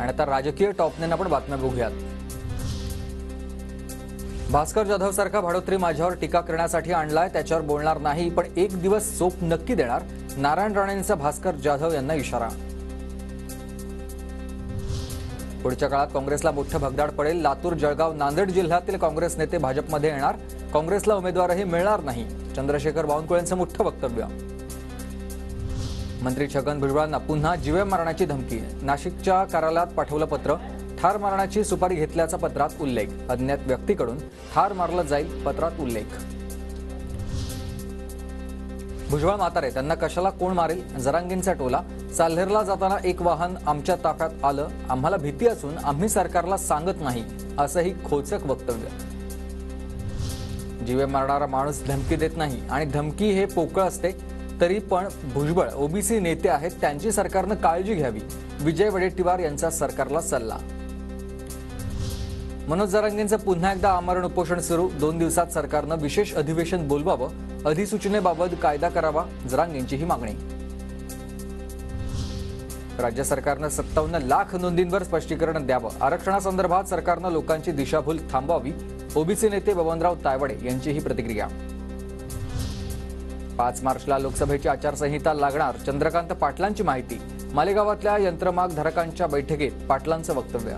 आणि आता राजकीय टॉपने आपण बातम्या बघूयात। भास्कर जाधव सारखा भाडोत्री माझ्यावर टीका करण्यासाठी आणलाय, त्याच्यावर बोलणार नाही, पण एक दिवस चोप नक्की देणार, नारायण राणेंचा भास्कर जाधव यांना इशारा। पुढच्या काळात काँग्रेसला मोठं भगदाड पडेल, लातूर, जळगाव, नांदेड जिल्ह्यातील काँग्रेस नेते भाजपमध्ये येणार, काँग्रेसला उमेदवारही मिळणार नाही, चंद्रशेखर बावनकुळेंचं मोठं वक्तव्य। मंत्री छगन भुजबळांना पुन्हा जीवे मारण्याची धमकी, नाशिकच्या कार्यालयात पाठवलं पत्र, ठार मारण्याची सुपारी घेतल्याचा पत्रात उल्लेख, अज्ञात व्यक्तीकडून ठार मारलं जाईल पत्रात उल्लेख। भुजबळ म्हातारे, त्यांना कशाला कोण मारेल, जरांगेंचा टोला, साल्हेरला जाताना एक वाहन आमच्या ताफ्यात आलं, आम्हाला भीती असून आम्ही सरकारला सांगत नाही, असंही खोचक वक्तव्य। जीवे मारणारा माणूस धमकी देत नाही आणि धमकी हे पोकळ असते, तरी पण भुजबळ ओबीसी नेते आहेत, त्यांची सरकारनं काळजी घ्यावी, विजय वडेट्टीवार यांचा सरकारला सल्ला। मनोज जरांगेंचं पुन्हा एकदा आमरण उपोषण सुरू, 2 दिवसात सरकारनं विशेष अधिवेशन बोलवावं, अधिसूचनेबाबत कायदा करावा, जरांगेंची ही मागणी। राज्य सरकारनं 57 लाख नोंदींवर स्पष्टीकरण द्यावं, आरक्षणासंदर्भात सरकारनं लोकांची दिशाभूल थांबवावी, ओबीसी नेते बबनराव तायवाडे यांची ही प्रतिक्रिया। 5 मार्चला लोकसभेची आचारसंहिता लागणार, चंद्रकांत पाटलांची माहिती, मालेगावातल्या यंत्रमाग धारकांच्या बैठकीत पाटलांचं वक्तव्य।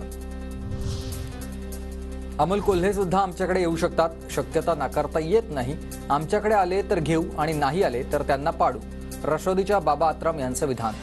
अमोल कोल्हे सुद्धा आमच्याकडे येऊ शकतात, शक्यता नाकारता येत नाही, आमच्याकडे आले तर घेऊ आणि नाही आले तर त्यांना पाडू, राष्ट्रवादीच्या बाबा आत्राम यांचं विधान।